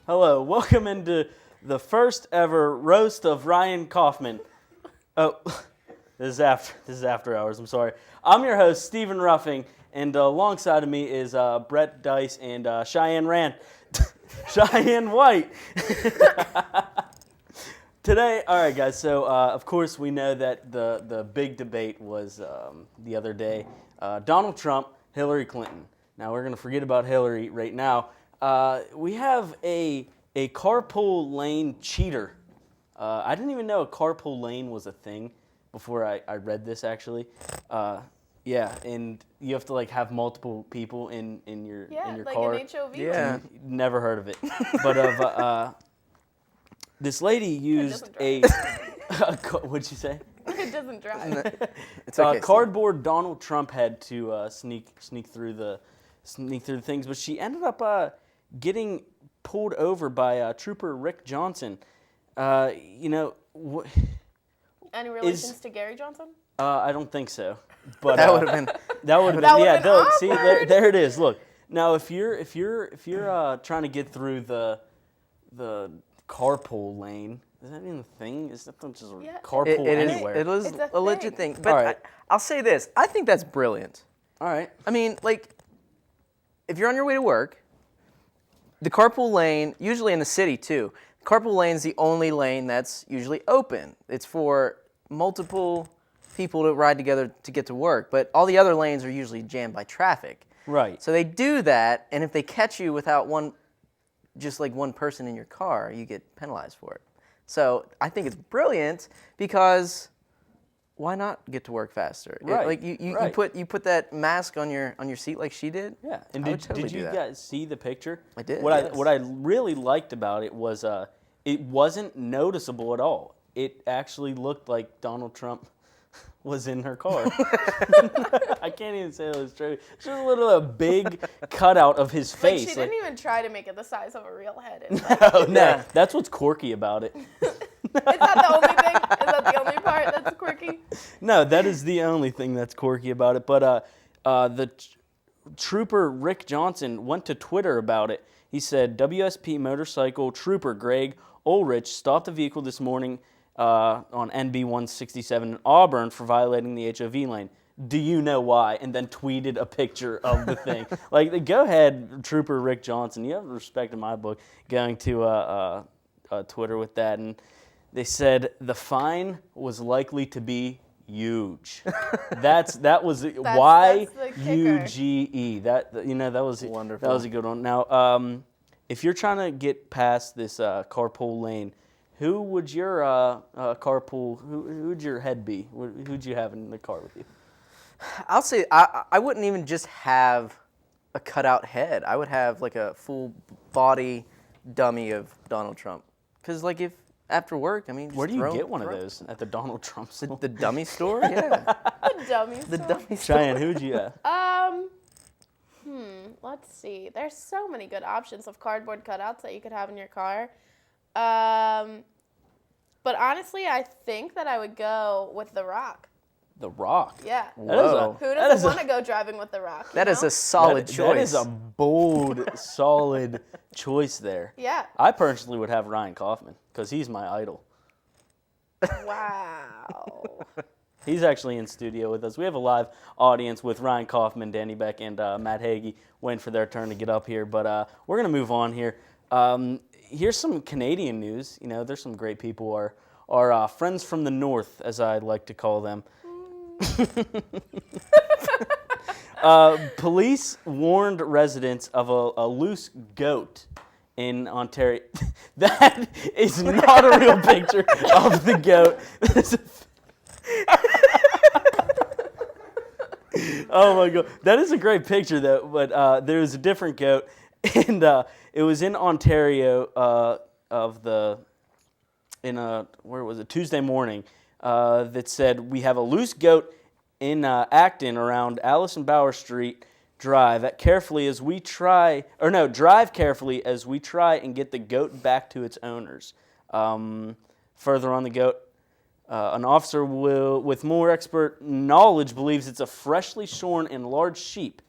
Hello, welcome into the first ever roast of Ryan Kaufman. Oh, this is after hours. I'm sorry. I'm your host, Stephen Ruffing, and alongside of me is Brett Dice and Cheyenne Rand, Cheyenne White. Today, all right, guys. So, of course, we know that the big debate was the other day, Donald Trump, Hillary Clinton. Now we're gonna forget about Hillary right now. We have a carpool lane cheater. I didn't even know a carpool lane was a thing before I read this, actually. Yeah, and you have to like have multiple people in your like car. an HOV. Yeah. Never heard of it, but this lady used a what'd you say? It doesn't drive. It's okay. Cardboard Donald Trump had to sneak through the things, but she ended up getting pulled over by Trooper Rick Johnson. Any relations to Gary Johnson? I don't think so, but that would have been. See, there it is. Look, now if you're trying to get through the carpool lane, is that even a thing? Is that just a carpool anywhere? It is It's a legit thing. But All right. I'll say this. I think that's brilliant. All right. I mean, like, if you're on your way to work, the carpool lane, usually in the city too, the carpool lane is the only lane that's usually open. It's for multiple people to ride together to get to work, but all the other lanes are usually jammed by traffic. Right. So they do that, and if they catch you without just like one person in your car, you get penalized for it. So I think it's brilliant because why not get to work faster? Right. You put that mask on your seat like she did. Yeah. And I would totally did you do that. guys see the picture? I did, What yes. I really liked about it was it wasn't noticeable at all. It actually looked like Donald Trump was in her car. I can't even say it was true. It's just a big cutout of his face. Like she didn't even try to make it the size of a real head. Oh, no, that's what's quirky about it. Is that the only thing? Is that the only part that's quirky? No, that is the only thing that's quirky about it. But Trooper Rick Johnson went to Twitter about it. He said, WSP motorcycle trooper Greg Ulrich stopped the vehicle this morning on NB 167 in Auburn for violating the HOV lane. Do you know why? And then tweeted a picture of the thing. Like, go ahead, Trooper Rick Johnson. You have respect in my book going to Twitter with that. And they said the fine was likely to be huge. That was Y-U-G-E. That was wonderful. That was a good one. Now, if you're trying to get past this carpool lane, who would your carpool? Who would your head be? Who'd you have in the car with you? I'll say I wouldn't even just have a cutout head. I would have like a full body dummy of Donald Trump. Because like if after work, I mean, just Where do you throw- get one of throw- those? At the Donald Trump store? The dummy store? Yeah. The dummy. The store. dummy store. Cheyenne, who'd you have? Let's see. There's so many good options of cardboard cutouts that you could have in your car. But honestly, I think that I would go with The Rock. The Rock. Yeah. Whoa. Who doesn't want to go driving with The Rock? That is a solid choice. That is a bold, solid choice there. Yeah. I personally would have Ryan Kaufman because he's my idol. Wow. He's actually in studio with us. We have a live audience with Ryan Kaufman, Danny Beck, and Matt Hagee waiting for their turn to get up here. But we're going to move on here. Here's some Canadian news. You know, there's some great people. Our friends from the north, as I like to call them. Police warned residents of a loose goat in Ontario. That is not a real picture of the goat. Oh my God, that is a great picture though. But there was a different goat, and it was in Ontario. Where was it? Tuesday morning. That said, we have a loose goat in Acton around Allison Bauer Street. Drive carefully as we try and get the goat back to its owners. Further on the goat, an officer with more expert knowledge believes it's a freshly shorn and large sheep.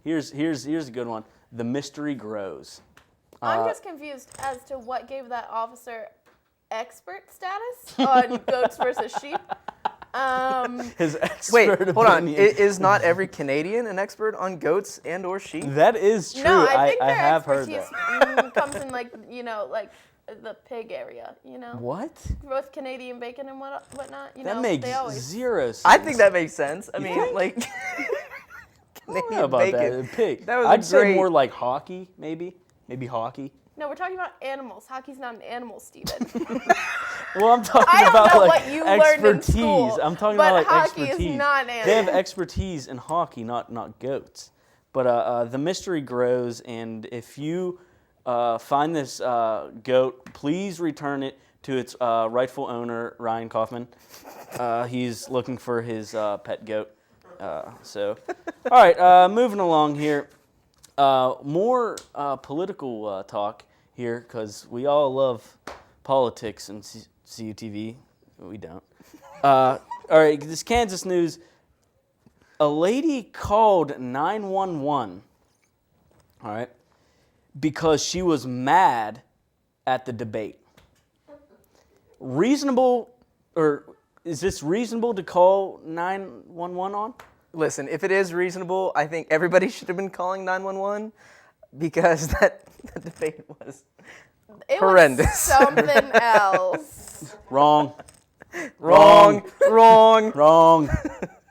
Here's a good one. The mystery grows. I'm just confused as to what gave that officer expert status on goats versus sheep. His expert Wait, hold on. opinion. Is not every Canadian an expert on goats and or sheep? That is true. No, I think I their have heard expertise that. comes in like the pig area. What? With Canadian bacon and whatnot. That makes they always, zero sense. I think that makes sense. I mean, think? like I don't know Canadian about bacon. that. Pig. That was I'd a say great- more like hockey, maybe. Maybe hockey. No, we're talking about animals. Hockey's not an animal, Steven. Well, I'm talking I don't about know like what you learned in expertise. school, I'm talking but about like hockey expertise. is not an They have animal. expertise in hockey, not goats. But the mystery grows, and if you find this goat, please return it to its rightful owner, Ryan Kaufman. He's looking for his pet goat. All right, moving along here. More political talk here, because we all love politics and CUTV. We don't. All right, this Kansas news. A lady called 911, all right, because she was mad at the debate. Reasonable, or is this reasonable to call 911 on? Listen, if it is reasonable, I think everybody should have been calling 911 because that debate was It horrendous. was something else. Wrong. wrong.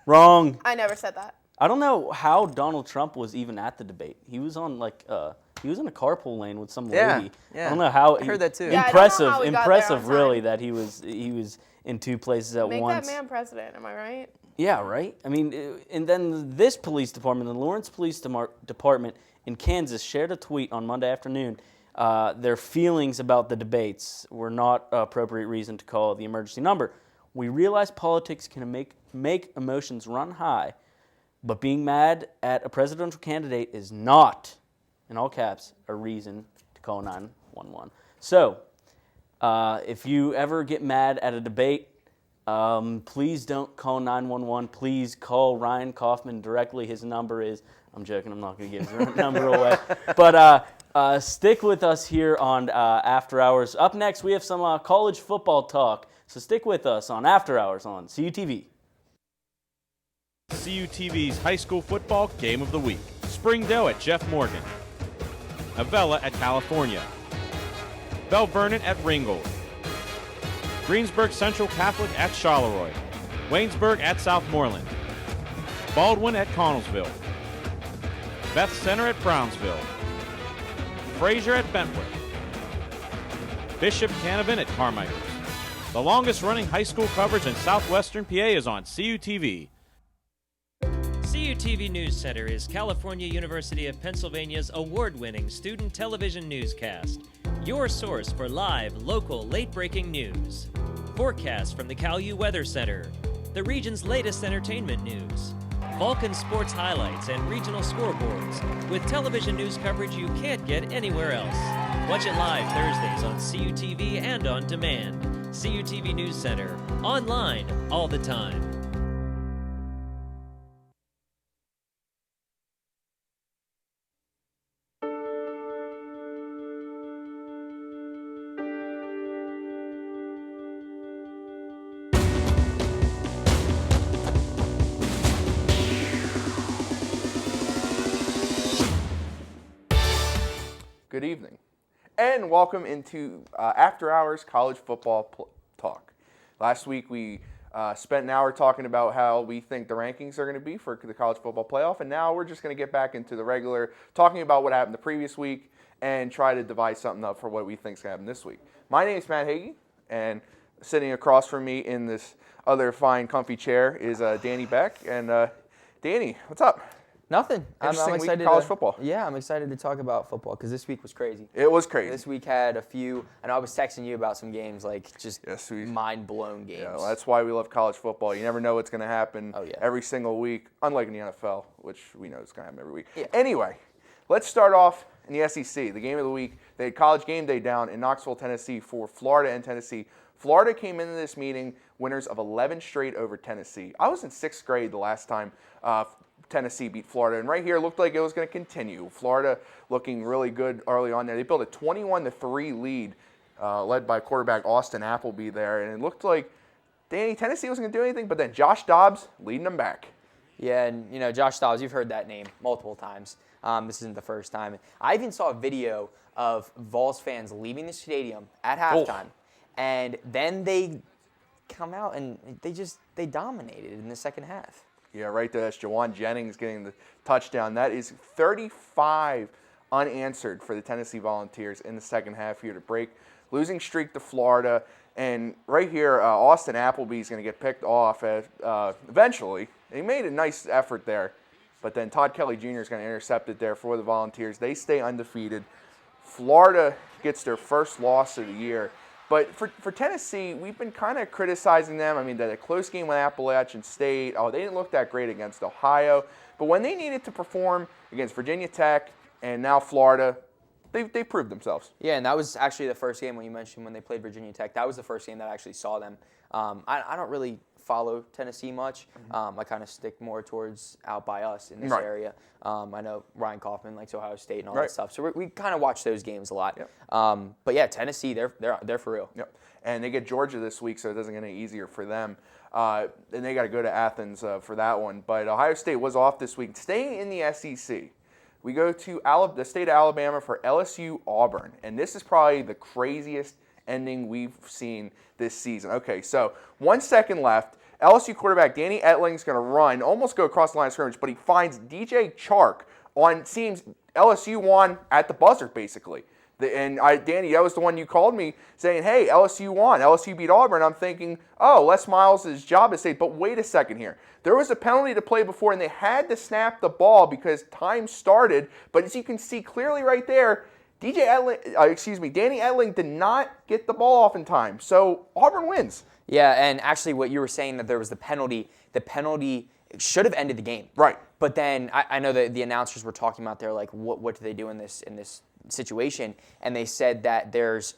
Wrong. I never said that. I don't know how Donald Trump was even at the debate. He was on he was in a carpool lane with some lady. Yeah. I don't know how. I heard that too. Yeah, I don't know Impressive, how he got there impressive, on really, time. that he was in two places at Make once. that man president, am I right? Yeah, right? I mean, and then this police department, the Lawrence Police Department in Kansas, shared a tweet on Monday afternoon. Their feelings about the debates were not appropriate reason to call the emergency number. We realize politics can make emotions run high, but being mad at a presidential candidate is not, in all caps, a reason to call 911. So, if you ever get mad at a debate, please don't call 911. Please call Ryan Kaufman directly. His number is, I'm joking, I'm not going to give his number away. But stick with us here on After Hours. Up next, we have some college football talk. So stick with us on After Hours on CUTV. CUTV's High School Football Game of the Week. Springdale at Jeff Morgan. Avella at California. Bell Vernon at Ringgold. Greensburg Central Catholic at Charleroi. Waynesburg at Southmoreland. Baldwin at Connellsville. Beth Center at Brownsville. Fraser at Bentwood. Bishop Canavan at Carmichael. The longest running high school coverage in southwestern PA is on CUTV. CUTV News Center is California University of Pennsylvania's award-winning student television newscast. Your source for live, local, late-breaking news. Forecasts from the CalU Weather Center. The region's latest entertainment news. Vulcan sports highlights and regional scoreboards. With television news coverage you can't get anywhere else. Watch it live Thursdays on CUTV and on demand. CUTV News Center. Online all the time. Good evening, and welcome into After Hours College Football Talk. Last week we spent an hour talking about how we think the rankings are going to be for the college football playoff, and now we're just going to get back into the regular, talking about what happened the previous week and try to devise something up for what we think is going to happen this week. My name is Matt Hagee, and sitting across from me in this other fine, comfy chair is Danny Beck. And Danny, what's up? Nothing. I'm Interesting week excited in college to, football. Yeah, I'm excited to talk about football because this week was crazy. It was crazy. This week had a few, and I was texting you about some games, like just Yes, mind-blown games. Yeah, well, that's why we love college football. You never know what's going to happen every single week, unlike in the NFL, which we know is going to happen every week. Yeah. Anyway, let's start off in the SEC. The game of the week, they had College Game Day down in Knoxville, Tennessee for Florida and Tennessee. Florida came into this meeting winners of 11 straight over Tennessee. I was in 6th grade the last time Tennessee beat Florida. And right here, it looked like it was going to continue. Florida looking really good early on there. They built a 21-3 lead, led by quarterback Austin Appleby there. And it looked like Tennessee wasn't going to do anything, but then Josh Dobbs leading them back. Yeah, and Josh Dobbs, you've heard that name multiple times. This isn't the first time. I even saw a video of Vols fans leaving the stadium at halftime, and then they come out and they dominated in the second half. Yeah, right there. That's Jawan Jennings getting the touchdown. That is 35 unanswered for the Tennessee Volunteers in the second half here to break losing streak to Florida. And right here, Austin Appleby is going to get picked off eventually. He made a nice effort there, but then Todd Kelly Jr. is going to intercept it there for the Volunteers. They stay undefeated. Florida gets their first loss of the year. But for Tennessee, we've been kind of criticizing them. I mean, that a close game with Appalachian State. Oh, they didn't look that great against Ohio. But when they needed to perform against Virginia Tech and now Florida, they proved themselves. Yeah, and that was actually the first game when you mentioned when they played Virginia Tech. That was the first game that I actually saw them. I don't really follow Tennessee much. I kind of stick more towards out by us in this area. I know Ryan Kaufman likes Ohio State and all that stuff, so we kind of watch those games a lot. Yep. But yeah, Tennessee, they're for real. Yep. And they get Georgia this week, so it doesn't get any easier for them. And they got to go to Athens for that one. But Ohio State was off this week. Staying in the SEC, we go to the state of Alabama for LSU Auburn, and this is probably the craziest ending we've seen this season. Okay, so 1 second left. LSU quarterback Danny Etling's going to run, almost go across the line of scrimmage, but he finds DJ Chark on seems LSU won at the buzzer, basically. Danny, that was the one you called me saying, hey, LSU won. LSU beat Auburn. I'm thinking, oh, Les Miles' job is safe. But wait a second here. There was a penalty to play before, and they had to snap the ball because time started. But as you can see clearly right there, Danny Etling did not get the ball off in time. So Auburn wins. Yeah, and actually what you were saying that there was the penalty should have ended the game. Right. But then I know that the announcers were talking about there, like, what do they do in this situation? And they said that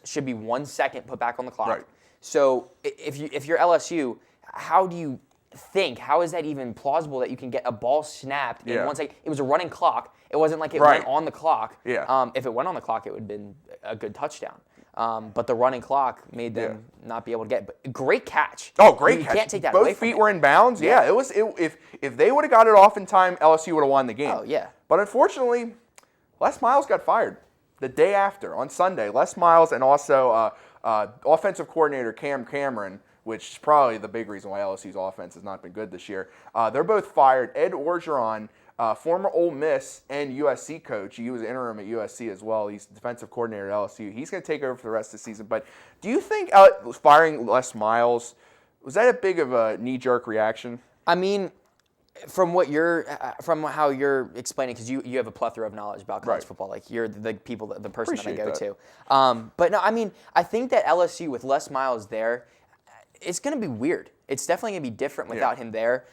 should be 1 second put back on the clock. Right. So if you're LSU, how is that even plausible that you can get a ball snapped in 1 second? It was a running clock. It wasn't like it went on the clock. Yeah. If it went on the clock, it would have been a good touchdown. But the running clock made them not be able to get. But great catch. Oh, great catch! You can't take that away Both from feet him. were in bounds. Yeah, it was. If they would have got it off in time, LSU would have won the game. Oh yeah. But unfortunately, Les Miles got fired the day after on Sunday. Les Miles and also offensive coordinator Cam Cameron, which is probably the big reason why LSU's offense has not been good this year. They're both fired. Ed Orgeron, former Ole Miss and USC coach. He was interim at USC as well. He's defensive coordinator at LSU. He's going to take over for the rest of the season. But do you think firing Les Miles, was that a big of a knee-jerk reaction? I mean, from how you're explaining, because you have a plethora of knowledge about college football, like you're the person that I go to. But no, I mean, I think that LSU with Les Miles there, it's going to be weird. It's definitely going to be different without him there.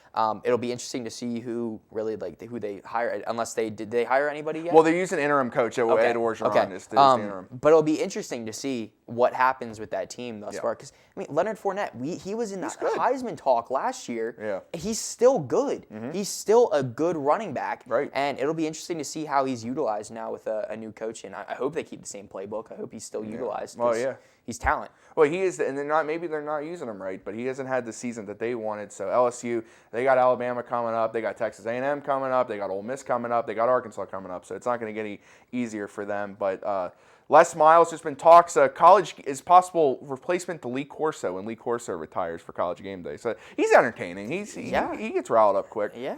It'll be interesting to see who they hire, unless did they hire anybody yet? Well, they're using interim coach Ed Orgeron is the interim. But it'll be interesting to see what happens with that team thus far. Because, I mean, Leonard Fournette, he was in the Heisman talk last year. Yeah. He's still good. Mm-hmm. He's still a good running back. Right. And it'll be interesting to see how he's utilized now with a new coach. And I hope they keep the same playbook. I hope he's still utilized. Well, yeah. He's talent. Well, he is, and maybe they're not using him right, but he hasn't had the season that they wanted. So LSU, they got Alabama coming up, they got Texas A&M coming up, they got Ole Miss coming up, they got Arkansas coming up. So it's not going to get any easier for them. But Les Miles, there's been talks. College is possible replacement to Lee Corso when Lee Corso retires for College Game Day. So he's entertaining. He gets riled up quick. Yeah.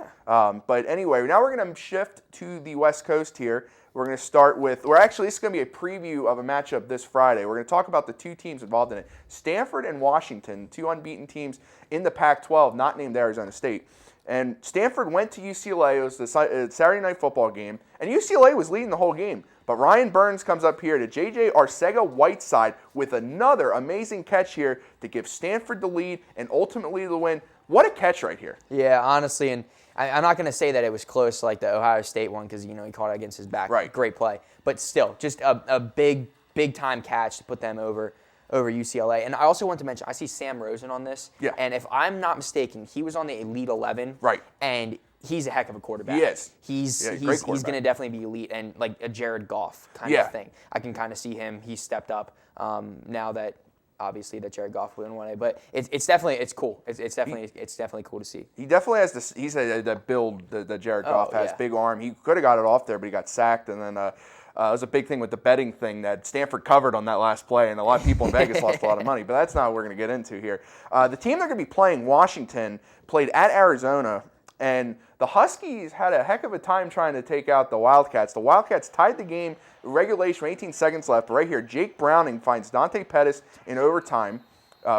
But anyway, now we're going to shift to the West Coast here. We're going to start with, this is going to be a preview of a matchup this Friday. We're going to talk about the two teams involved in it. Stanford and Washington, two unbeaten teams in the Pac-12, not named Arizona State. And Stanford went to UCLA. It was the Saturday night football game. And UCLA was leading the whole game. But Ryan Burns comes up here to J.J. Arcega-Whiteside with another amazing catch here to give Stanford the lead and ultimately the win. What a catch right here. Yeah, honestly, and I'm not going to say that it was close like the Ohio State one because, he caught it against his back. Right. Great play. But still, just a big-time catch to put them over UCLA. And I also want to mention, I see Sam Rosen on this. Yeah. And if I'm not mistaken, he was on the Elite 11. Right. And he's a heck of a quarterback. He is. He's great going quarterback. to definitely be elite and like a Jared Goff kind Yeah. of thing. I can kind of see him. He's stepped up now that obviously that Jared Goff wouldn't want it, but it's definitely cool. It's definitely cool to see. He definitely has this. He's that build that Jared Goff has. yeah. Big arm. He could have got it off there, but he got sacked. And then it was a big thing with the betting thing that Stanford covered on that last play, and a lot of people in Vegas lost a lot of money. But that's not what we're going to get into here. The team they're going to be playing, Washington, played at Arizona, and the Huskies had a heck of a time trying to take out the Wildcats. The Wildcats tied the game, regulation, 18 seconds left. Right here, Jake Browning finds Dante Pettis in overtime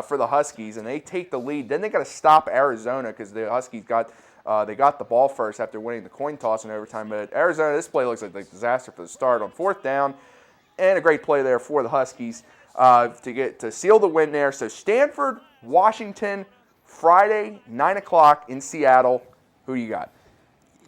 for the Huskies, and they take the lead. Then they got to stop Arizona because the Huskies got the ball first after winning the coin toss in overtime. But Arizona, this play looks like a disaster for the start on 4th down, and a great play there for the Huskies to seal the win there. So Stanford, Washington, Friday, 9 o'clock in Seattle. Who you got?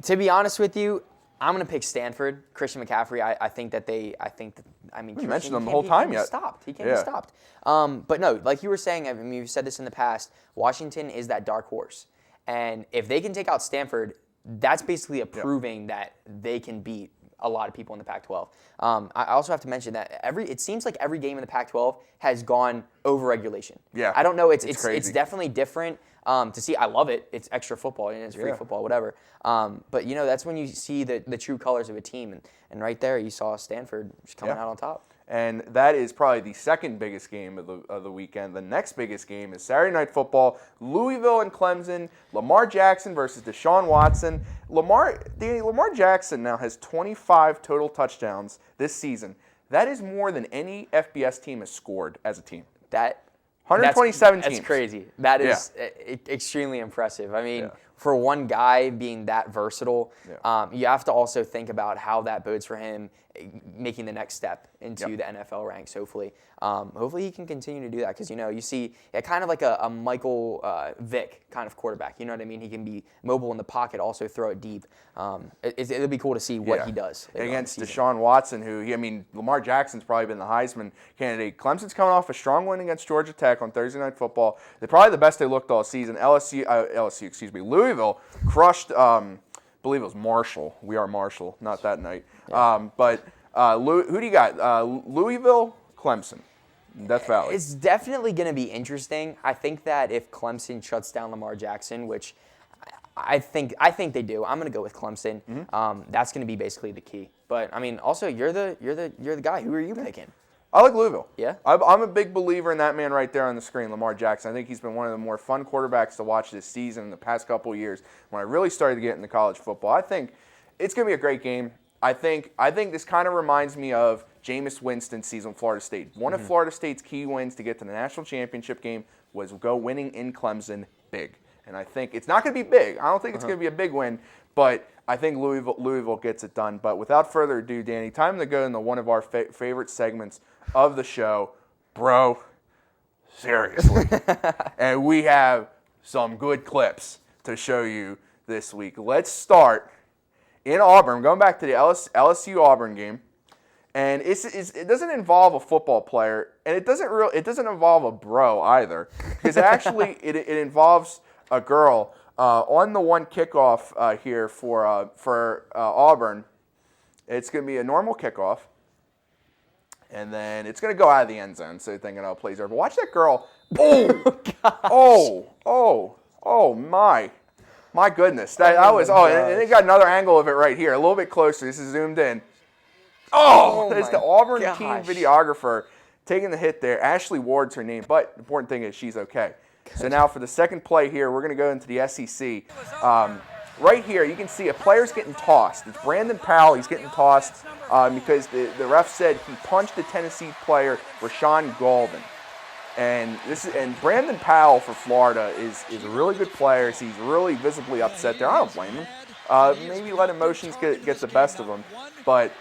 To be honest with you, I'm going to pick Stanford. Christian McCaffrey, I mean, You mentioned him the whole time yet. He can't be stopped. But no, like you were saying, I mean, you've said this in the past, Washington is that dark horse. And if they can take out Stanford, that's basically proving that they can beat a lot of people in the Pac-12. I also have to mention that it seems like every game in the Pac-12 has gone over regulation. Yeah, I don't know. It's crazy. definitely different to see. I love it. It's extra football and it's free football, whatever. But that's when you see the true colors of a team, and right there you saw Stanford just coming out on top. And that is probably the second biggest game of the weekend. The next biggest game is Saturday Night Football, Louisville and Clemson, Lamar Jackson versus Deshaun Watson. Lamar Jackson now has 25 total touchdowns this season. That is more than any FBS team has scored as a team. 127 teams. That's crazy. That is extremely impressive. I mean, for one guy being that versatile, you have to also think about how that bodes for him making the next step into the NFL ranks, hopefully. Hopefully he can continue to do that because, you see kind of like a Michael Vick kind of quarterback. You know what I mean? He can be mobile in the pocket, also throw it deep. It'll be cool to see what he does. Against Deshaun Watson, Lamar Jackson's probably been the Heisman candidate. Clemson's coming off a strong win against Georgia Tech on Thursday Night Football. They're probably the best they looked all season. Louisville crushed, I believe it was Marshall. We are Marshall, not that night. Yeah. Who do you got? Louisville, Clemson, Death Valley. It's definitely going to be interesting. I think that if Clemson shuts down Lamar Jackson, which I think they do, I'm going to go with Clemson. Mm-hmm. That's going to be basically the key. But I mean, also you're the guy. Who are you picking? I like Louisville. Yeah? I'm a big believer in that man right there on the screen, Lamar Jackson. I think he's been one of the more fun quarterbacks to watch this season in the past couple of years when I really started to get into college football. I think it's going to be a great game. I think this kind of reminds me of Jameis Winston's season with Florida State. One of Florida State's key wins to get to the national championship game was go winning in Clemson big. And I think it's not going to be big. I don't think it's going to be a big win, but I think Louisville gets it done. But without further ado, Danny, time to go into one of our favorite segments of the show. Bro, seriously. And we have some good clips to show you this week. Let's start in Auburn. Going back to the LSU-Auburn game. And it doesn't involve a football player, and it doesn't involve a bro either. Because actually it involves a girl. On the one kickoff here for Auburn, it's going to be a normal kickoff, and then it's going to go out of the end zone, so you're thinking, oh, plays over. But watch that girl. Oh, my goodness. And they got another angle of it right here, a little bit closer. This is zoomed in. That's the Auburn team videographer taking the hit there. Ashley Ward's her name, but the important thing is she's okay. So now for the second play here, we're going to go into the SEC. Right here, you can see a player's getting tossed. It's Brandon Powell. He's getting tossed because the ref said he punched the Tennessee player, Rashawn Golden. And Brandon Powell for Florida is a really good player. So he's really visibly upset there. I don't blame him. Maybe let emotions get the best of him. But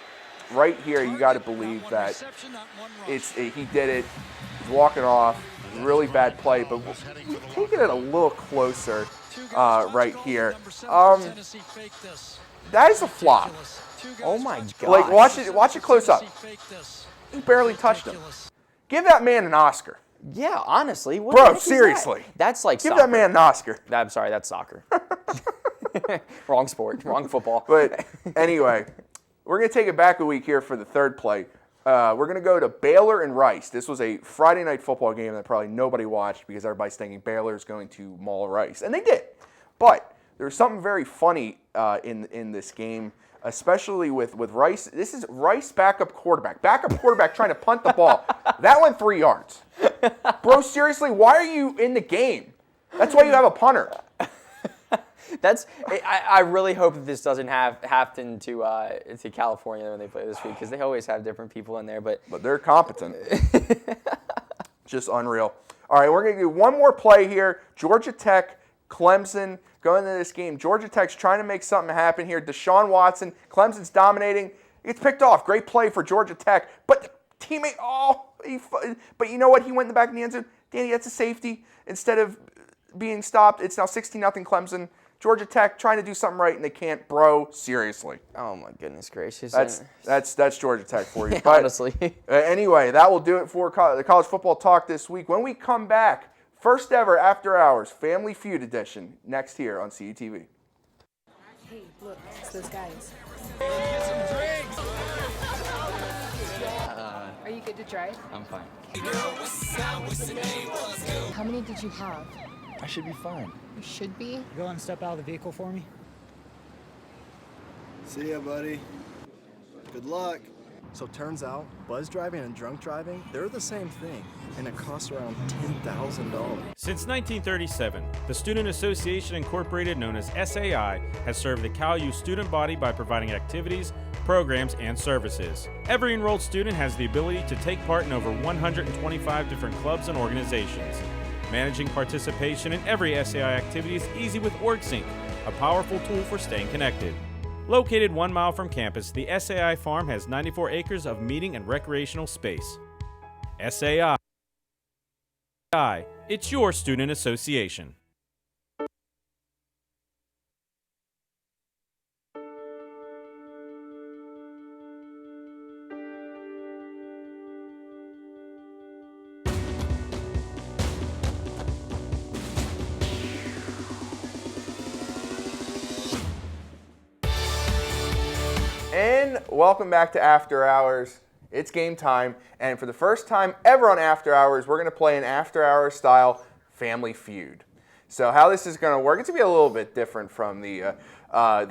right here, you got to believe that he did it. He's walking off. Really bad play, but we're taking it a little closer right here. That is a flop. Oh my God! Like watch it close up. He barely touched him. Give that man an Oscar. Yeah, honestly, Bro, seriously. That's like give soccer. that man an Oscar. I'm sorry, that's soccer. Wrong sport, wrong football. But anyway, we're going to take it back a week here for the third play. We're going to go to Baylor and Rice. This was a Friday night football game that probably nobody watched because everybody's thinking Baylor's going to maul Rice. And they did. But there was something very funny in this game, especially with Rice. This is Rice backup quarterback. Backup quarterback trying to punt the ball. That went 3 yards. Bro, seriously, why are you in the game? That's why you have a punter. I really hope that this doesn't happen to California when they play this week, because they always have different people in there. But they're competent. Just unreal. All right, we're going to do one more play here. Georgia Tech, Clemson, going into this game. Georgia Tech's trying to make something happen here. Deshaun Watson, Clemson's dominating. It's picked off. Great play for Georgia Tech. But the teammate, but you know what? He went in the back of the end zone. Danny, that's a safety. Instead of being stopped, it's now 16-0 Clemson. Georgia Tech trying to do something right, and they can't, bro. Seriously. oh my goodness gracious. That's Georgia Tech for you. But, honestly. Anyway, that will do it for the college football talk this week. When we come back, first ever After Hours Family Feud edition next here on CETV. Hey, look, it's those guys. Are you good to drive? I'm fine. How many did you have? I should be fine. You should be. Go and step out of the vehicle for me. See ya, buddy. Good luck. So turns out, buzz driving and drunk driving, they're the same thing, and it costs around $10,000. Since 1937, the Student Association Incorporated, known as SAI, has served the Cal U student body by providing activities, programs, and services. Every enrolled student has the ability to take part in over 125 different clubs and organizations. Managing participation in every SAI activity is easy with OrgSync, a powerful tool for staying connected. Located 1 mile from campus, the SAI Farm has 94 acres of meeting and recreational space. SAI. It's your student association. And welcome back to After Hours. It's game time, and for the first time ever on After Hours, we're going to play an After Hours style Family Feud. So how this is going to work, it's going to be a little bit different from the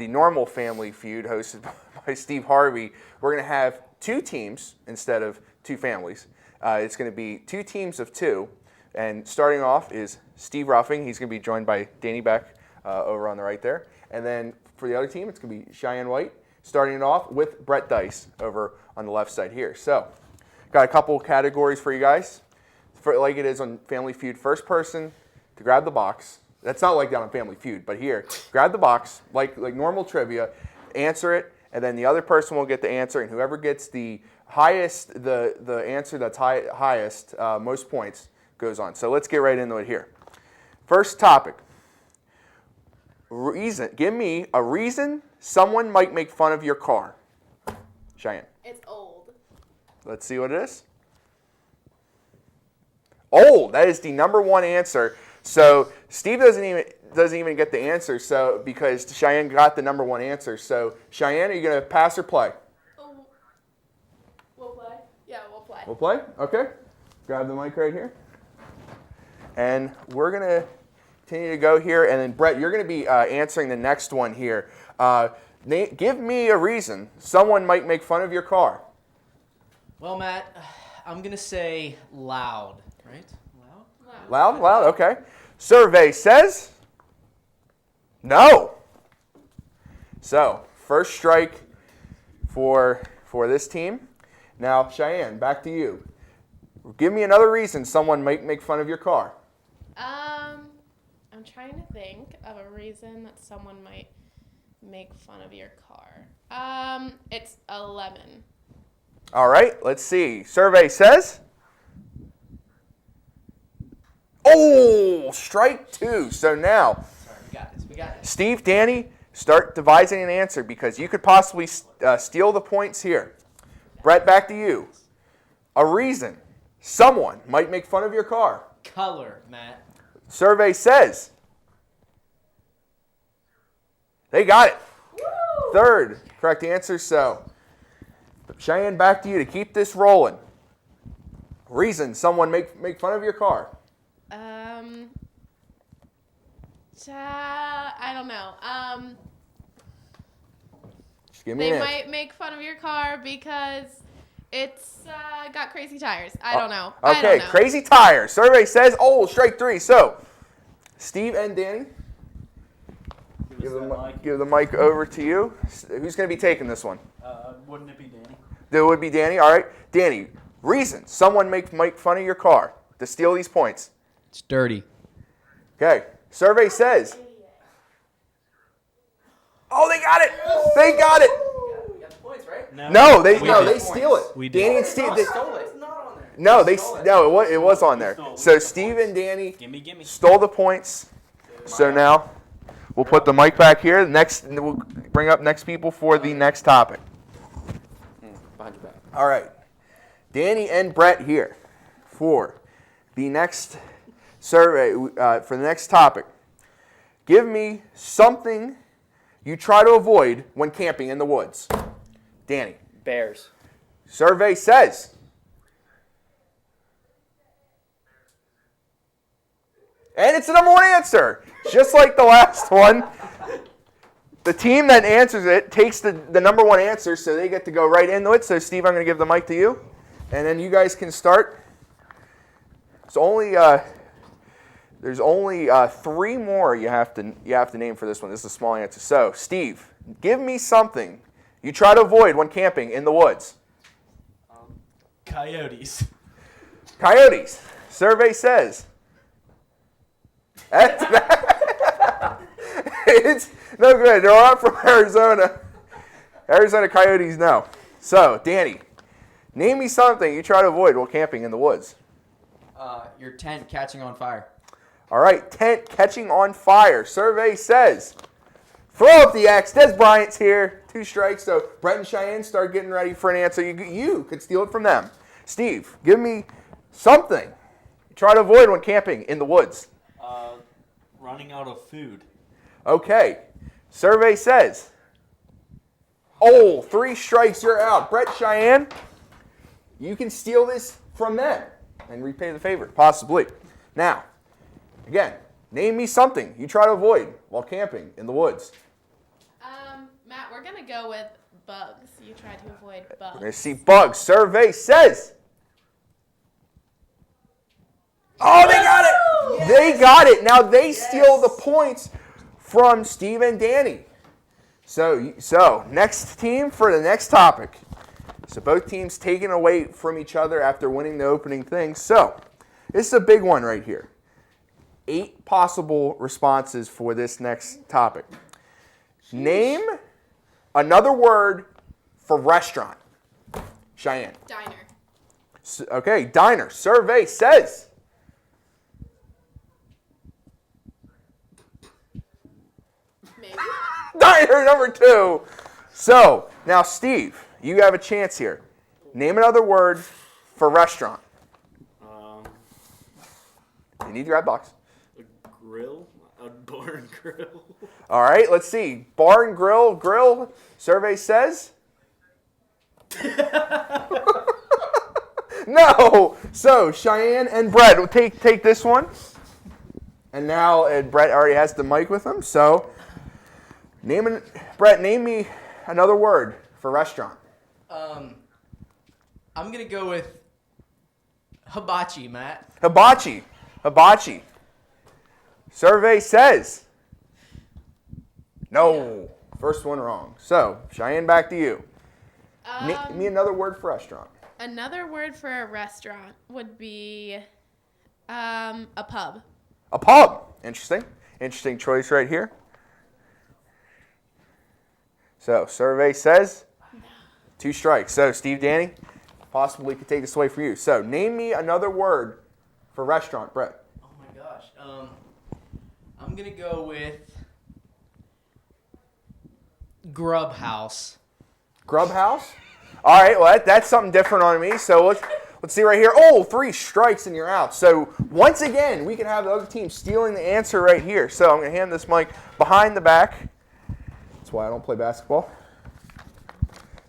normal Family Feud hosted by Steve Harvey. We're going to have 2 teams instead of 2 families. It's going to be 2 teams of 2, and starting off is Steve Ruffing. He's going to be joined by Danny Beck over on the right there. And then for the other team, it's going to be Cheyenne White, starting it off with Brett Dice over on the left side here. So, got a couple categories for you guys. Like it is on Family Feud, first person to grab the box. That's not like that on Family Feud, but here, grab the box, like normal trivia, answer it, and then the other person will get the answer, and whoever gets the highest, the answer that's highest, most points, goes on. So let's get right into it here. First topic. Reason. Give me a reason someone might make fun of your car. Cheyenne. It's old. Let's see what it is. Old. That is the number 1 answer. So Steve doesn't even get the answer. So because Cheyenne got the number 1 answer. So Cheyenne, are you gonna pass or play? Oh, we'll play. Yeah, we'll play. We'll play. Okay. Grab the mic right here. And we're gonna continue to go here, and then Brett, you're going to be answering the next one here. Give me a reason someone might make fun of your car. Well, Matt, I'm going to say loud, right? Loud, okay. Survey says no. So, first strike for this team. Now, Cheyenne, back to you. Give me another reason someone might make fun of your car. I'm trying to think of a reason that someone might make fun of your car. It's a lemon. All right, let's see. Survey says. Oh, strike 2. So now, We got this. Steve, Danny, start devising an answer because you could possibly steal the points here. Brett, back to you. A reason someone might make fun of your car. Color, Matt. Survey says. They got it. Third correct answer. So, Cheyenne, back to you to keep this rolling. Reason someone make fun of your car. I don't know. Just give me They an might answer. make fun of your car because it's got crazy tires. I don't know. I Okay, don't know. crazy tires. Survey says, strike 3. So, Steve and Danny, give the mic over to you. Who's going to be taking this one? Wouldn't it be Danny? It would be Danny. All right. Danny, reason someone make fun of your car to steal these points. It's dirty. Okay. Survey says. Oh, they got it. They got it. You got the points, right? No, they did. steal it. We did. Danny and Steve. Stole it. It's not on there. No, it was on there. So Steve and Danny Gimme. stole the points. So now we'll put the mic back here. We'll bring up next people for the next topic. Behind your back. All right. Danny and Brett here for the next survey, for the next topic. Give me something you try to avoid when camping in the woods. Danny. Bears. Survey says. And it's the number 1 answer. Just like the last one. The team that answers it takes the number 1 answer, so they get to go right into it. So, Steve, I'm going to give the mic to you. And then you guys can start. It's only there's only 3 more you have to name for this one. This is a small answer. So, Steve, give me something you try to avoid when camping in the woods. Coyotes. Coyotes. Survey says. It's no good. They're not from Arizona. Arizona Coyotes, no. So, Danny, name me something you try to avoid while camping in the woods. Your tent catching on fire. All right, tent catching on fire. Survey says. Throw up the X. Des Bryant's here. 2 strikes. So, Brett and Cheyenne start getting ready for an answer. You could steal it from them. Steve, give me something you try to avoid when camping in the woods. Running out of food. Okay. Survey says. 3 strikes, you're out. Brett, Cheyenne, you can steal this from them and repay the favor, possibly. Now, again, name me something you try to avoid while camping in the woods. Matt, we're gonna go with bugs. You try to avoid bugs. We're going to see bugs. Survey says. Oh, they got it! Yes. They got it. Now they steal the points from Steve and Danny. So next team for the next topic. So both teams taking away from each other after winning the opening thing. So this is a big one right here. 8 possible responses for this next topic. Name another word for restaurant. Cheyenne. Diner. Okay, diner. Survey says. Maybe. Diner number 2. So, now Steve, you have a chance here. Name another word for restaurant. You need the red box. A grill? A bar and grill? All right, let's see. Bar and grill. Survey says. No. So, Cheyenne and Brett will take this one. And now Brett already has the mic with him. So, Brett, name me another word for restaurant. I'm going to go with hibachi, Matt. Hibachi. Survey says. No. First one wrong. So, Cheyenne, back to you. Name me another word for restaurant. Another word for a restaurant would be a pub. A pub. Interesting choice right here. So, survey says 2 strikes. So, Steve, Danny, possibly could take this away for you. So, name me another word for restaurant, Brett. Oh my gosh. I'm going to go with Grub House. Grub House? All right, well, that's something different on me. So, let's see right here. 3 strikes and you're out. So, once again, we can have the other team stealing the answer right here. So, I'm going to hand this mic behind the back That's why I don't play basketball.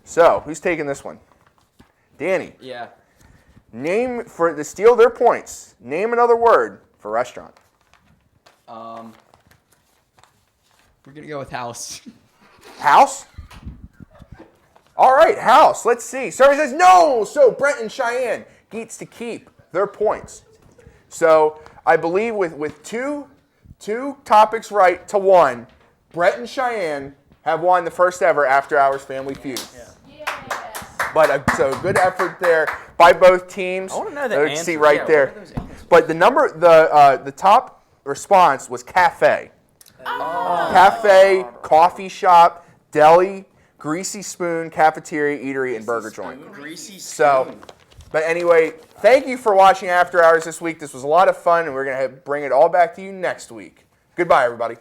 So, who's taking this one? Danny. Yeah. Name, to steal their points, name another word for restaurant. We're gonna go with house. House? All right, house. Let's see. Survey says no. So Brent and Cheyenne gets to keep their points. So I believe with two topics right to one, Brent and Cheyenne have won the first ever After Hours Family Feud. But so good effort there by both teams. I want to know the Let's answers. see right Yeah, there. what are those answers? But the top response was cafe. Cafe, coffee shop, deli, greasy spoon, cafeteria, eatery, and burger joint. Greasy So, but anyway, thank you for watching After Hours this week. This was a lot of fun, and we're going to bring it all back to you next week. Goodbye, everybody.